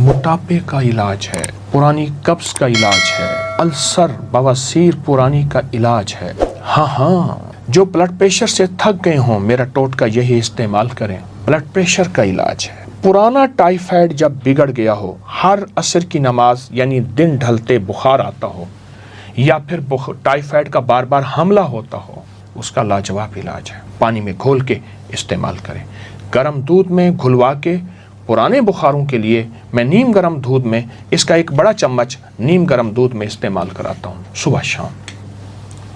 موٹاپے کا علاج ہے، پرانی قبض کا علاج ہے، السر بواسیر پرانی کا علاج ہے۔ ہاں جو بلڈ پریشر سے تھک گئے ہوں میرا ٹوٹکا یہی استعمال کریں، بلڈ پریشر کا علاج ہے۔ پرانا ٹائیفائڈ جب بگڑ گیا ہو، ہر عصر کی نماز یعنی دن ڈھلتے بخار آتا ہو، یا پھر ٹائیفائڈ کا بار بار حملہ ہوتا ہو، اس کا لاجواب علاج ہے۔ پانی میں گھول کے استعمال کریں، گرم دودھ میں گھلوا کے۔ پرانے بخاروں کے لیے میں نیم گرم دودھ میں اس کا ایک بڑا چمچ نیم گرم دودھ میں استعمال کراتا ہوں صبح شام،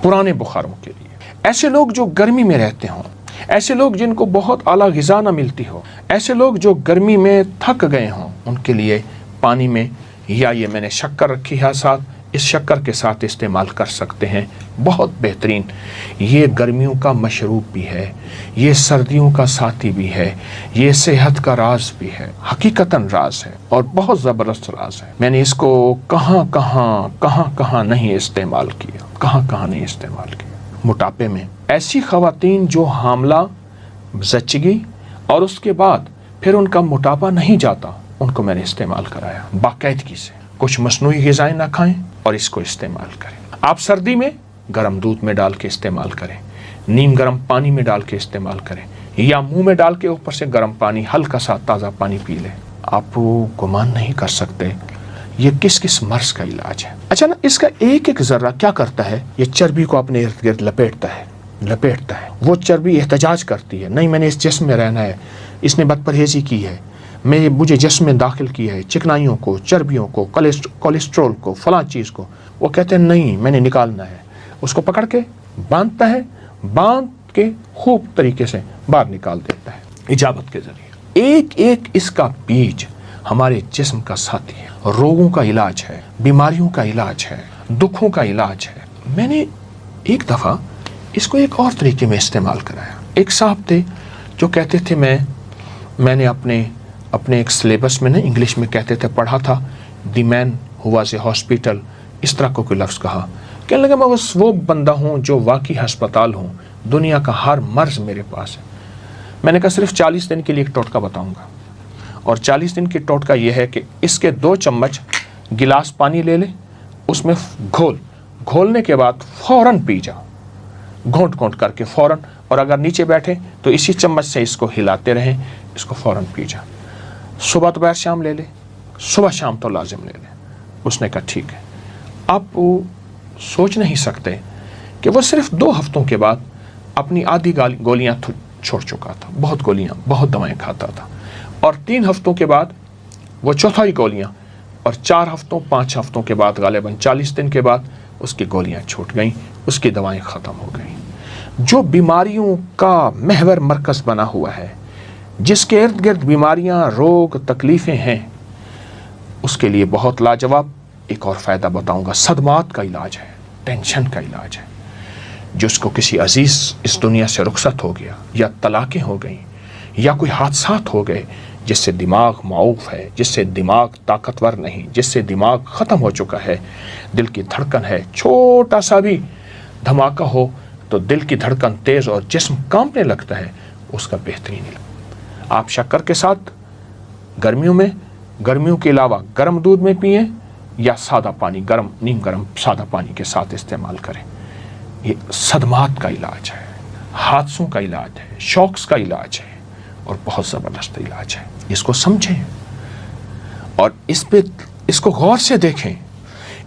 پرانے بخاروں کے لیے۔ ایسے لوگ جو گرمی میں رہتے ہوں، ایسے لوگ جن کو بہت اعلیٰ غذا نہ ملتی ہو، ایسے لوگ جو گرمی میں تھک گئے ہوں، ان کے لیے پانی میں یا یہ میں نے شکر رکھی ہے ساتھ، اس شکر کے ساتھ استعمال کر سکتے ہیں، بہت بہترین۔ یہ گرمیوں کا مشروب بھی ہے، یہ سردیوں کا ساتھی بھی ہے، یہ صحت کا راز بھی ہے، حقیقتاً راز ہے اور بہت زبردست راز ہے۔ میں نے اس کو کہاں نہیں استعمال کیا۔ موٹاپے میں ایسی خواتین جو حاملہ، زچگی اور اس کے بعد پھر ان کا موٹاپا نہیں جاتا، ان کو میں نے استعمال کرایا باقاعدگی سے۔ کچھ مصنوعی غذائیں نہ کھائیں اور اس کو استعمال کریں۔ آپ سردی میں گرم دودھ میں ڈال کے استعمال کریں، نیم گرم پانی میں ڈال کے استعمال کریں، یا منہ میں ڈال کے اوپر سے گرم پانی، ہلکا سا تازہ پانی پی لیں۔ آپ گمان نہیں کر سکتے یہ کس مرض کا علاج ہے۔ اچھا نا، اس کا ایک ذرہ کیا کرتا ہے، یہ چربی کو اپنے ارد گرد لپیٹتا ہے۔ وہ چربی احتجاج کرتی ہے، نہیں میں نے اس جسم میں رہنا ہے، اس نے بد پرہیزی کی ہے، مجھے جسم میں داخل کیا ہے چکنائیوں کو، چربیوں کو، کولیسٹرول کو، فلاں چیز کو۔ وہ کہتے ہیں نہیں میں نے نکالنا ہے، اس کو پکڑ کے باندھتا ہے، باندھ کے خوب طریقے سے باہر نکال دیتا ہے اجابت کے ذریعے۔ ایک اس کا بیج ہمارے جسم کا ساتھی ہے، روگوں کا علاج ہے، بیماریوں کا علاج ہے، دکھوں کا علاج ہے۔ میں نے ایک دفعہ اس کو ایک اور طریقے میں استعمال کرایا۔ ایک صاحب تھے جو کہتے تھے میں نے اپنے ایک سلیبس میں نا انگلش میں کہتے تھے پڑھا تھا، دی مین ہو واز اے ہاسپٹل، اس طرح کو کوئی لفظ کہا۔ کہنے لگا میں بس وہ بندہ ہوں جو واقعی ہسپتال ہوں، دنیا کا ہر مرض میرے پاس ہے۔ میں نے کہا صرف 40 دن کے لیے ایک ٹوٹکا بتاؤں گا، اور 40 دن کی ٹوٹکا یہ ہے کہ اس کے 2 چمچ گلاس پانی لے لے، اس میں گھولنے کے بعد فوراً پی جا، گھونٹ کر کے فوراً، اور اگر نیچے بیٹھے تو اسی چمچ سے اس کو ہلاتے رہیں، اس کو فوراً پی جا۔ صبح دوپہر شام لے لے، صبح شام تو لازم لے لے۔ اس نے کہا ٹھیک ہے۔ آپ سوچ نہیں سکتے کہ وہ صرف 2 ہفتوں کے بعد اپنی آدھی گولیاں چھوڑ چکا تھا، بہت گولیاں، بہت دوائیں کھاتا تھا، اور 3 ہفتوں کے بعد وہ چوتھائی گولیاں، اور 4 ہفتوں 5 ہفتوں کے بعد غالباً 40 دن کے بعد اس کی گولیاں چھوٹ گئیں، اس کی دوائیں ختم ہو گئیں۔ جو بیماریوں کا محور مرکز بنا ہوا ہے، جس کے ارد گرد بیماریاں، روگ، تکلیفیں ہیں، اس کے لیے بہت لاجواب ایک اور فائدہ بتاؤں گا۔ صدمات کا علاج ہے، ٹینشن کا علاج ہے۔ جس کو کسی عزیز اس دنیا سے رخصت ہو گیا، یا طلاقیں ہو گئیں، یا کوئی حادثات ہو گئے، جس سے دماغ معوف ہے، جس سے دماغ طاقتور نہیں، جس سے دماغ ختم ہو چکا ہے، دل کی دھڑکن ہے، چھوٹا سا بھی دھماکہ ہو تو دل کی دھڑکن تیز اور جسم کانپنے لگتا ہے، اس کا بہترین علاج۔ آپ شکر کے ساتھ گرمیوں کے علاوہ گرم دودھ میں پئیں، یا سادہ پانی، نیم گرم سادہ پانی کے ساتھ استعمال کریں۔ یہ صدمات کا علاج ہے، حادثوں کا علاج ہے، شوکس کا علاج ہے، اور بہت زبردست علاج ہے۔ اس کو سمجھیں اور اس کو غور سے دیکھیں۔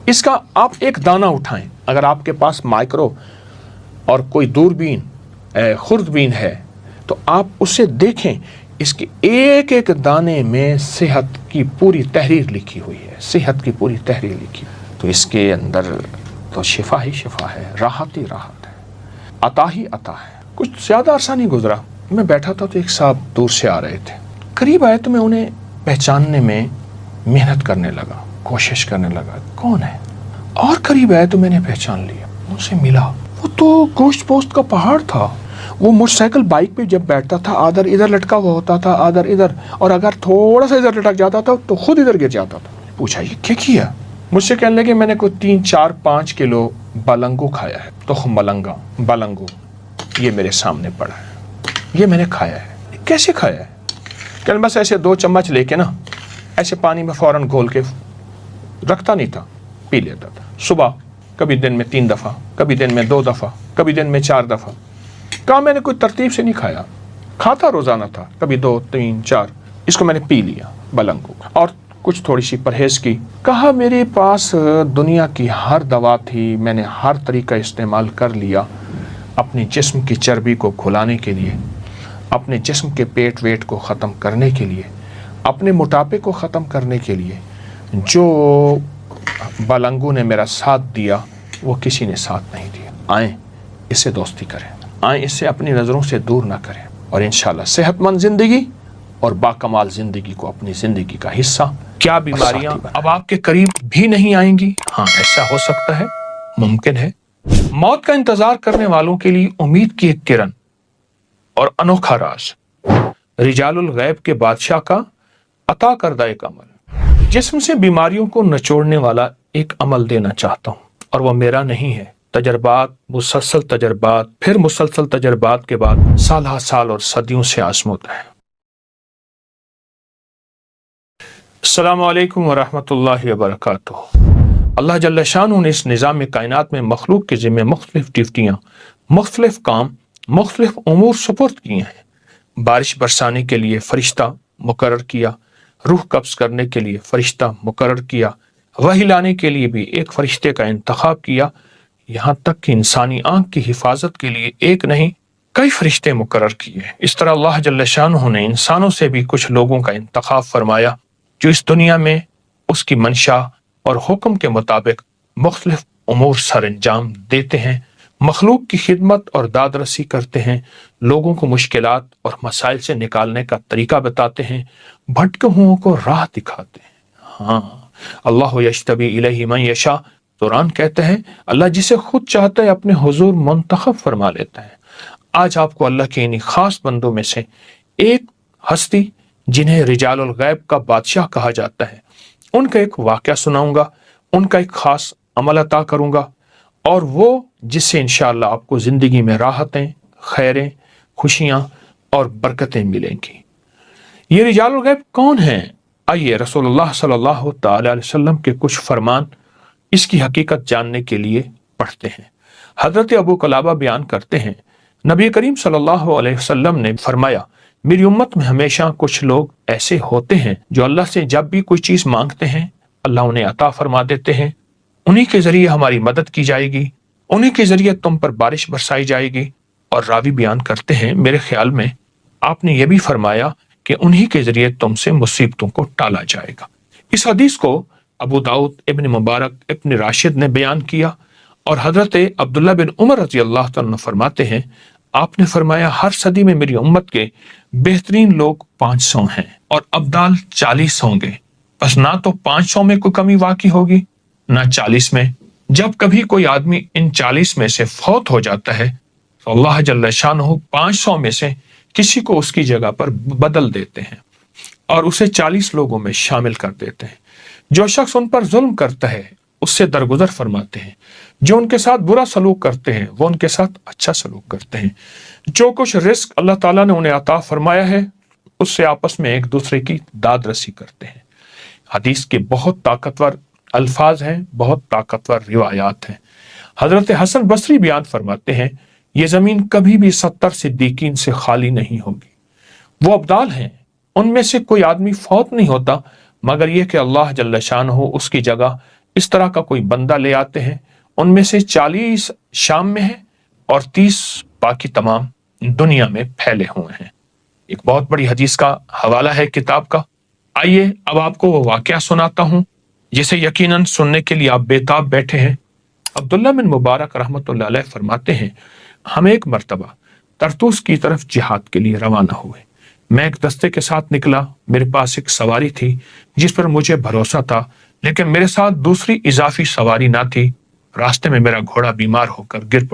اس کا آپ ایک دانہ اٹھائیں، اگر آپ کے پاس مائکرو اور کوئی دوربین، خوردبین ہے، تو آپ اسے دیکھیں، اس کے ایک دانے میں صحت کی پوری تحریر لکھی ہوئی ہے، صحت کی پوری تحریر لکھی ہوئی۔ تو اس کے اندر تو شفا ہی شفا ہے، راحت ہی راحت ہے، عطا ہی عطا ہے۔ کچھ زیادہ عرصہ نہیں گزرا، میں بیٹھا تھا تو ایک صاحب دور سے آ رہے تھے، قریب آئے تو میں انہیں پہچاننے میں محنت کرنے لگا، کوشش کرنے لگا کون ہے، اور قریب آئے تو میں نے پہچان لیا، ان سے ملا۔ وہ تو گوشت پوست کا پہاڑ تھا۔ وہ موٹر سائیکل بائک پہ جب بیٹھتا تھا، آدھر ادھر لٹکا ہوا ہوتا تھا، آدھر ادھر، اور اگر تھوڑا سا ادھر لٹک جاتا تھا تو خود ادھر گر جاتا تھا۔ پوچھا یہ کیا کیا؟ مجھ سے کہنے لگے میں نے کوئی 3-4-5 کلو بلنگو کھایا ہے، تخم بلنگو، یہ میرے سامنے پڑا ہے، یہ میں نے کھایا ہے۔ کیسے کھایا ہے؟ کہنے بس ایسے 2 چمچ لے کے نا ایسے پانی میں فوراً گھول کے رکھتا نہیں تھا، پی لیتا تھا صبح، کبھی دن میں 3 دفعہ، کبھی دن میں 2 دفعہ، کبھی دن میں 4 دفعہ۔ کہا میں نے کوئی ترتیب سے نہیں کھایا، کھاتا روزانہ تھا، کبھی 2 3 4، اس کو میں نے پی لیا بلنگو، اور کچھ تھوڑی سی پرہیز کی۔ کہا میرے پاس دنیا کی ہر دوا تھی، میں نے ہر طریقہ استعمال کر لیا اپنے جسم کی چربی کو کھلانے کے لیے، اپنے جسم کے پیٹ ویٹ کو ختم کرنے کے لیے، اپنے موٹاپے کو ختم کرنے کے لیے۔ جو بلنگو نے میرا ساتھ دیا وہ کسی نے ساتھ نہیں دیا۔ آئیں اس سے دوستی کریں، آئیں اس سے اپنی نظروں سے دور نہ کریں، اور انشاءاللہ صحت مند زندگی اور باکمال زندگی کو اپنی زندگی کا حصہ۔ کیا بیماریاں اب آپ کے قریب بھی نہیں آئیں گی؟ ہاں، ایسا ہو سکتا ہے، ممکن ہے۔ موت کا انتظار کرنے والوں کے لیے امید کی ایک کرن اور انوکھا راز، رجال الغیب کے بادشاہ کا عطا کردہ ایک عمل۔ جسم سے بیماریوں کو نچوڑنے والا ایک عمل دینا چاہتا ہوں، اور وہ میرا نہیں ہے۔ تجربات، مسلسل تجربات، پھر مسلسل تجربات کے بعد سالہ سال اور صدیوں سے آزموتا ہے۔ السلام علیکم ورحمۃ اللہ وبرکاتہ۔ اللہ جل شانہ نے اس نظام کائنات میں مخلوق کے ذمہ مختلف ڈیوٹیاں، مختلف کام، مختلف امور سپرد کیے ہیں۔ بارش برسانے کے لیے فرشتہ مقرر کیا، روح قبض کرنے کے لیے فرشتہ مقرر کیا، وحی لانے کے لیے بھی ایک فرشتے کا انتخاب کیا، یہاں تک کہ انسانی آنکھ کی حفاظت کے لیے ایک نہیں کئی فرشتے مقرر کیے۔ اس طرح اللہ جل شانہ نے انسانوں سے بھی کچھ لوگوں کا انتخاب فرمایا جو اس دنیا میں اس کی منشا اور حکم کے مطابق مختلف امور سر انجام دیتے ہیں، مخلوق کی خدمت اور داد رسی کرتے ہیں، لوگوں کو مشکلات اور مسائل سے نکالنے کا طریقہ بتاتے ہیں، بھٹکے ہوئوں کو راہ دکھاتے ہیں۔ ہاں، اللہ یجتبی الیہ من یشاء، قرآن کہتے ہیں اللہ جسے خود چاہتا ہے اپنے حضور منتخب فرما لیتا ہے۔ آج آپ کو اللہ کے انہی خاص بندوں میں سے ایک ہستی جنہیں رجال الغیب کا بادشاہ کہا جاتا ہے، ان کا ایک واقعہ سناؤں گا، ان کا ایک خاص عمل عطا کروں گا، اور وہ جس سے انشاءاللہ آپ کو زندگی میں راحتیں، خیریں، خوشیاں اور برکتیں ملیں گی۔ یہ رجال الغیب کون ہیں؟ آئیے رسول اللہ صلی اللہ تعالی علیہ وسلم کے کچھ فرمان اس کی حقیقت جاننے کے لیے پڑھتے ہیں۔ حضرت ابو قلابہ بیان کرتے ہیں نبی کریم صلی اللہ علیہ وسلم نے فرمایا میری امت میں ہمیشہ کچھ لوگ ایسے ہوتے ہیں جو اللہ سے جب بھی کوئی چیز مانگتے ہیں اللہ انہیں عطا فرما دیتے ہیں، انہی کے ذریعے ہماری مدد کی جائے گی، انہی کے ذریعے تم پر بارش برسائی جائے گی۔ اور راوی بیان کرتے ہیں میرے خیال میں آپ نے یہ بھی فرمایا کہ انہی کے ذریعے تم سے مصیبتوں کو ٹالا جائے گا۔ اس حدیث کو ابو داؤد، ابن مبارک، ابن راشد نے بیان کیا، اور حضرت عبداللہ بن عمر رضی اللہ تعالیٰ فرماتے ہیں آپ نے فرمایا ہر صدی میں میری امت کے بہترین لوگ 500 ہیں اور ابدال 40 ہوں گے، بس نہ تو 500 میں کوئی کمی واقع ہوگی نہ 40 میں۔ جب کبھی کوئی آدمی ان 40 میں سے فوت ہو جاتا ہے تو اللہ جل شانہ 500 میں سے کسی کو اس کی جگہ پر بدل دیتے ہیں اور اسے 40 لوگوں میں شامل کر دیتے ہیں۔ جو شخص ان پر ظلم کرتا ہے اس سے درگزر فرماتے ہیں، جو ان کے ساتھ برا سلوک کرتے ہیں وہ ان کے ساتھ اچھا سلوک کرتے ہیں، جو کچھ رزق اللہ تعالیٰ نے انہیں عطا فرمایا ہے اس سے آپس میں ایک دوسرے کی داد رسی کرتے ہیں۔ حدیث کے بہت طاقتور الفاظ ہیں، بہت طاقتور روایات ہیں۔ حضرت حسن بصری بیان فرماتے ہیں یہ زمین کبھی بھی 70 صدیقین سے خالی نہیں ہوگی۔ وہ ابدال ہیں، ان میں سے کوئی آدمی فوت نہیں ہوتا مگر یہ کہ اللہ جل شانہ اس کی جگہ اس طرح کا کوئی بندہ لے آتے ہیں، ان میں سے 40 شام میں ہیں اور 30 باقی تمام دنیا میں پھیلے ہوئے ہیں۔ ایک بہت بڑی حدیث کا حوالہ ہے کتاب کا۔ آئیے اب آپ کو وہ واقعہ سناتا ہوں جسے یقیناً سننے کے لیے آپ بےتاب بیٹھے ہیں۔ عبداللہ بن مبارک رحمۃ اللہ علیہ فرماتے ہیں ہم ایک مرتبہ طرطوس کی طرف جہاد کے لیے روانہ ہوئے۔ میں ایک دستے کے ساتھ نکلا، میرے پاس ایک سواری تھی جس پر مجھے بھروسہ تھا، لیکن میرے ساتھ دوسری اضافی سواری نہ تھی۔ راستے میں میرا گھوڑا بیمار ہو کر گر پڑا۔